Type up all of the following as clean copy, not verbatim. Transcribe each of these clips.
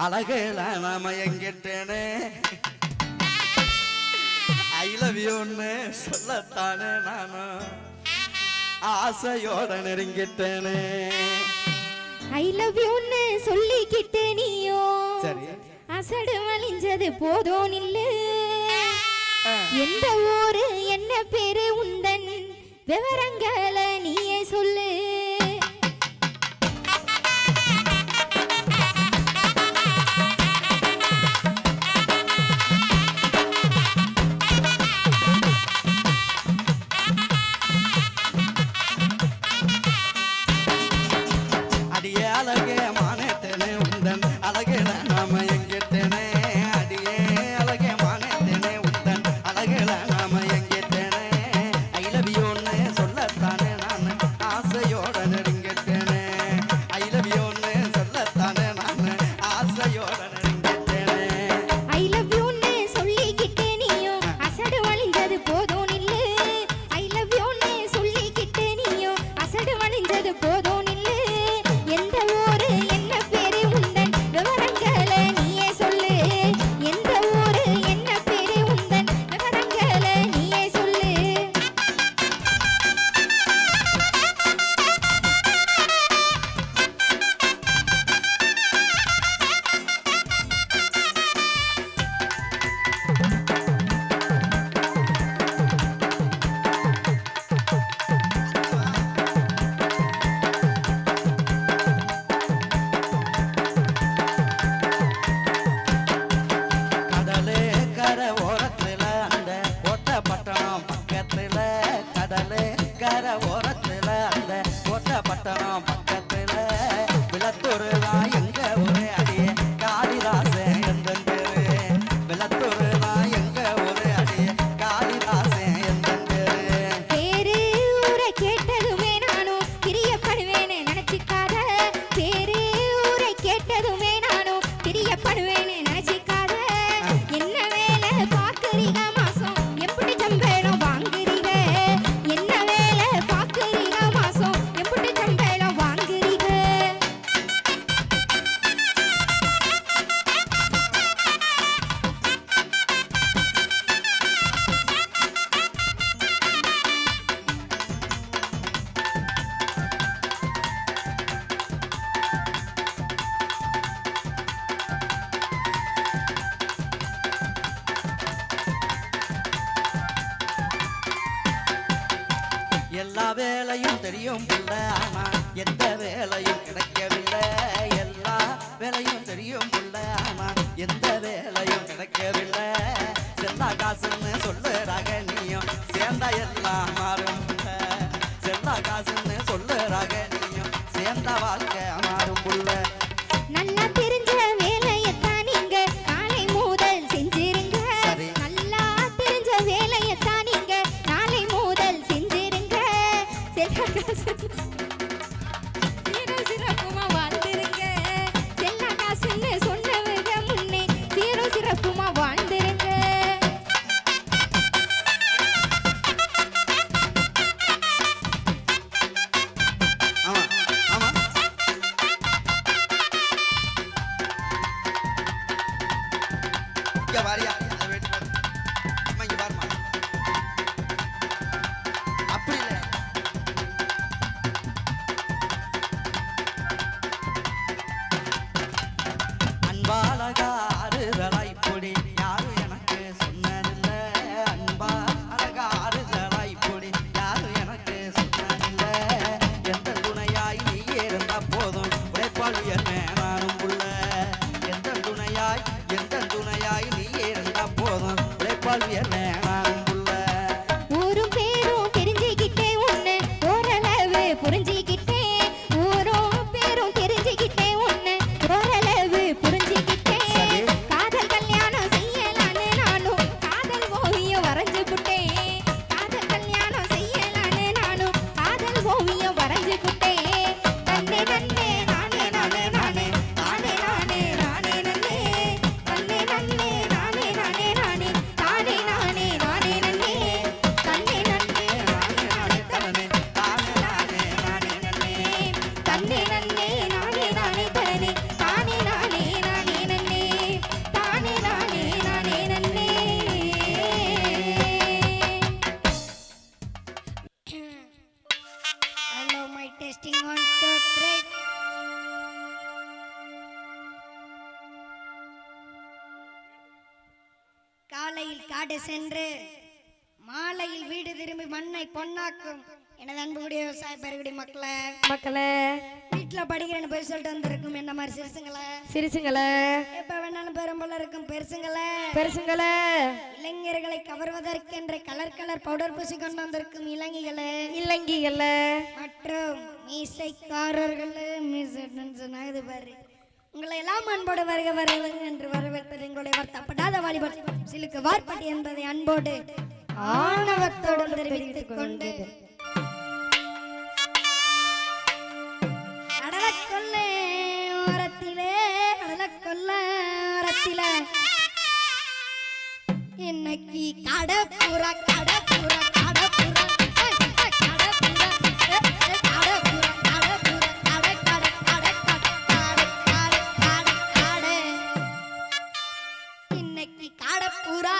அழகேல நாம எங்கிட்டேனே I love யூன்னு சொல்லத்தானே நானும் ஆசையோட நெருங்கிட்டேனே ஐ லவ் யூன்னு சொல்லிக்கிட்டு நீயோ சரி அசடு வலிஞ்சது போதும் நில்லு எந்த ஊரு என்ன பேரு உந்தன் விவரங்களை நீயே சொல்லு அடியே அழகே மானேத்தேனே உந்தன் அழகேல நாம எங்கிட்டேனே அடியே அழகே மானேத்தேனே உந்தன் அழகேல நாம எங்கிட்டேனே ஐ லவ் யூன்னு சொல்லத்தானே நான் ஆசையோட நெருங்கிட்டேனே ஐ லவ் யூன்னு சொல்லத்தானே நான் ஆசையோட நெருங்கிட்டேனே ஐ லவ் யூன்னு சொல்லிக்கிட்டே நீயோ அசடு வலிஞ்சது போதும் நில்லு ஐ லவ் யூன்னு சொல்லிக்கிட்டே நீயோ அசடு வலிஞ்சது போதும் நில்லு எந்த ஊரு என்ன பேரு உந்தன் விவரங்களை நீயே சொல்லு எந்த ஊரு என்ன பேரு உந்தன் விவரங்களை நீயே சொல்லு கடலே கரை ஓரத்துல அந்த கோட்டை பட்டணம் பக்கத்துல கடலே கரை ஓரத்துல அந்த கோட்டை பட்டணம் பக்கத்துல விளத்தூர் தான் எங்க ஒரு அடியே காளிதாசன் எந்த பேரு விளத்தூர் தான் எங்க ஒரு அடியே காளிதாசன் எந்த பேரு பேரு ஊரை கேட்டதுமே நானும் பிரியப்படுவேன்னு நினைச்சுக்காத பேரு ஊரை கேட்டதுமே நானும் பிரியப்படுவேன்னு நினைச்சுக்காத என்ன வேலை பாக்குறீங்க மாசம் எப்படி சம்பளம் வாங்குறீங்க என்ன வேலை பாக்குறீங்க மாசம் எப்படி சம்பளம் வாங்குறீங்க எல்லா வேலையும் தெரியும் புள்ள ஆனா எந்த வேலையும் கிடைக்கவில்லை எல்லா வேலையும் தெரியும் புள்ள ஆனா எந்த வேலையும் கிடைக்கவில்லை செல்லா காசுன்னு சொல்லுறாக நீயும் சேர்ந்தா எல்லாம் மாறும் புள்ள செல்லா காசுன்னு சொல்லுறாக நீயும் சேர்ந்த வாழ்க்கை மாறும் புள்ள நல்லா தெரிஞ்ச வேலையத்தான் நீங்க நாளை முதல் செஞ்சிருங்க சரி. நல்லா தெரிஞ்ச வேலையத்தான் நீங்க நாளை முதல் செஞ்சிருங்க சிறப்புமா வாழ்ந்துருங்க செல்லா காசுன்னு சொன்னவங்க முன்னே சிறப்புமா வாழ்ந்துருங்க ஆமா ஆமா இங்க வாரியா அதை வெயிட் பாரு அம்மா இங்க பாருமா அப்படி இல்லை அன்பாலகா ஆறுதலாய் பொடி யாரும் எனக்கு சொன்னதில்லை அன்பா அழகா ஆறுதலாய் பொடி யாரும் எனக்கு சொன்னதில்லை எந்த துணையாய் நீ இருந்தா போதும் உழைப்பாளி என்ன நானும் புள்ள எந்த துணையாய் நீ இருந்தா போதும் உழைப்பாளி என்ன நானும் புள்ள ஊரும் பேரும் தெரிஞ்சுக்கிட்டே ஒண்ணு ஓரளவு புரிஞ்சுக்கிட்டேன் ஊரும் பேரும் தெரிஞ்சுக்கிட்டே ஒண்ணு ஓரளவு புரிஞ்சுக்கிட்டேன் சரி. காதல் கல்யாணம் செய்யலான்னு நானும் காதல் ஓவியம் வரைஞ்சு புட்டேன் காதல் கல்யாணம் செய்யலான்னு நானும் காதல் ஓவியம் வரைஞ்சு புட்டேன் தன்னே நன்னே நானே நானே நானே நானே நானே நானே நன்னே தன்னே நன்னே நானே நானே நானே தானே நானே காலையில் காடு சென்று மாலையில் வீடு திரும்பி மண்ணை பொன்னாக்கும் எனது அன்புடைய விவசாய பெருகுடி மக்களே வீட்டுல படிக்கிறேன்னு போய் சொல்லிட்டு வந்திருக்கும் என்ன மாதிரி சிரிச்சுங்களே எப்ப வேணாலும் பெரும்போல இருக்கும் பெருசுங்களே இளைஞர்களை கவர்வதற்கென்று கலர் பவுடர் பூசி கொண்டு வந்திருக்கும் இளங்கிகளே மற்றும் மீசைக்காரர்களே மீசை பாரு உங்களை எல்லாம் அன்போடு வருக என்று வரவேற்பது எங்களுடைய வருத்தப்படாத வாலிபர் சிலுக்கு வார்பட்டி என்பதை அன்போடு ஆணவத்தோடு தெரிவித்துக் கொண்டு கடலக்கொல்லை ஓரத்திலே இன்னைக்கு கடப்புறா இன்னைக்கு கடப்புறா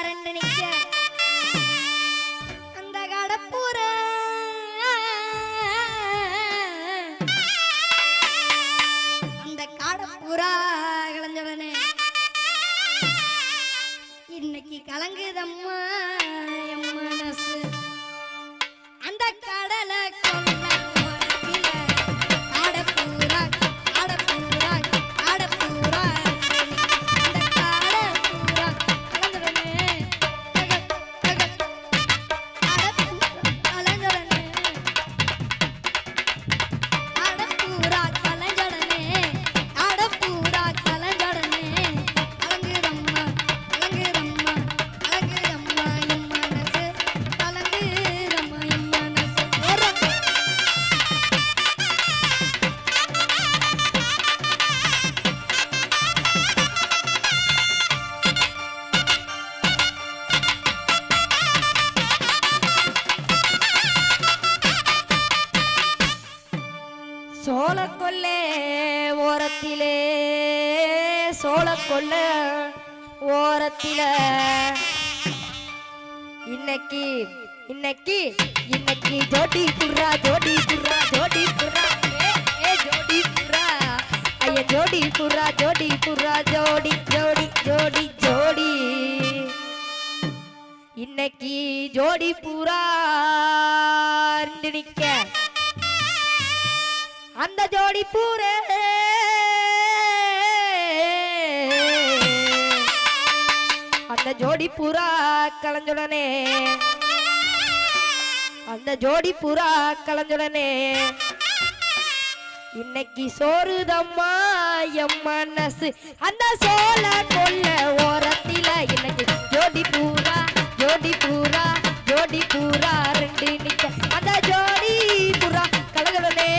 ரெண்டு நிக்க அந்த கடப்புறா அந்த கடப்புறா கலஞ்சவனே இன்னைக்கு கலங்குதம்மா என் மனசு அந்த கடலை கொல்ல ஓரத்தில கடப்புறா சோளக்கொல்ல ஓரத்தில இன்னைக்கு ஜோடி புறா ஐயா ஜோடி புறா ஜோடி இன்னைக்கு ஜோடி புறா நிக்க அந்த ஜோடி பூரே அந்த ஜோடி புறா கலஞ்சுடனே இன்னைக்கு சோறுதம்மா எம் மனசு அந்த சோள கொல்ல ஓரத்தில இன்னைக்கு ஜோடி பூரா ரெண்டு நிக்க அந்த ஜோடி புறா கலஞ்சுடனே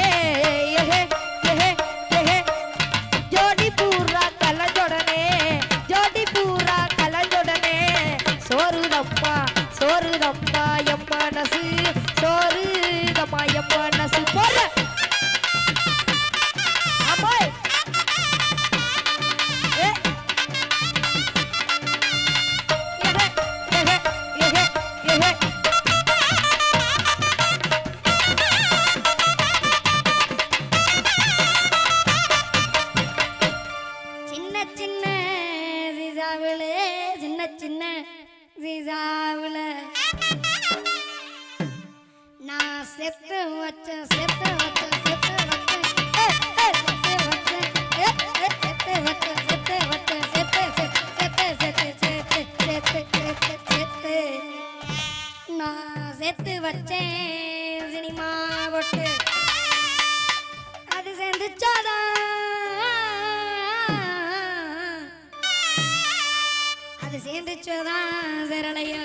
ஜோடி பூரா கலஞ்சுடனே சோறுதம்மா எம் மனசு போல சின்ன விசாவுல நான் செத்து வச்ச நான் செத்து வச்சேன் சினிமா போட்டு அது சேர்ந்துச்சாதான் சேர்ந்துச்சுதான் சரளையோ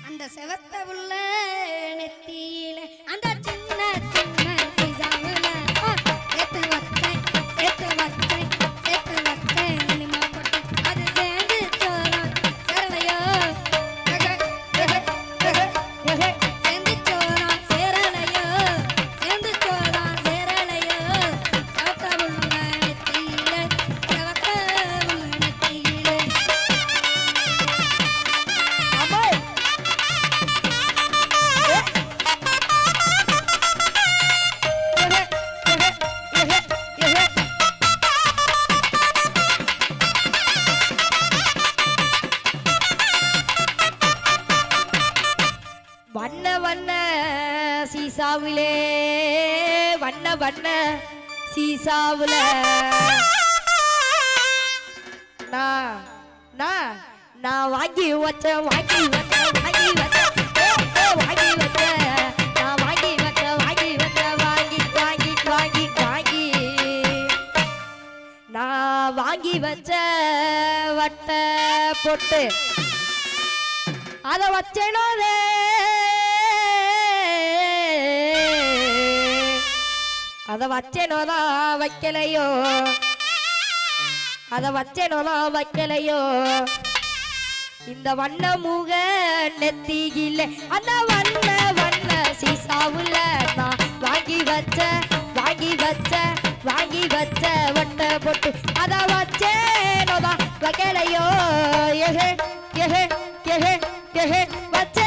அந்த செவத்த உள்ள நெத்தியில அந்த சின்ன பிசாவுல சேர்த்து வச்சேன் இனிமா போட்டு அது சேர்ந்துச்சோதான் சரளையோ சேர்ந்துச்சோதான் சேரலையோ செவத்த உள்ள நெத்தியில சீசாவிலே வண்ண வண்ண சீசாவுல நான் வாங்கி வச்ச வாங்கி வச்ச வாங்கி வச்ச வாங்கி வச்ச நான் வாங்கி வச்ச வாங்கி வச்ச வாங்கி வாங்கி வாங்கி வாங்கி நான் வாங்கி வச்ச வட்ட பொட்டு அத வச்சேனோ அத வச்சேனோதான் வைக்கலையோ அத வச்சேனோதான் வைக்கலையோ இந்த வண்ண முக நெத்தியில அந்த வண்ண வண்ண சீசாவுல நான் வாங்கி வச்ச வட்ட பொட்டு அத வச்சேனோதான் வைக்கலையோ எஹே எஹே எஹே எஹே வச்சே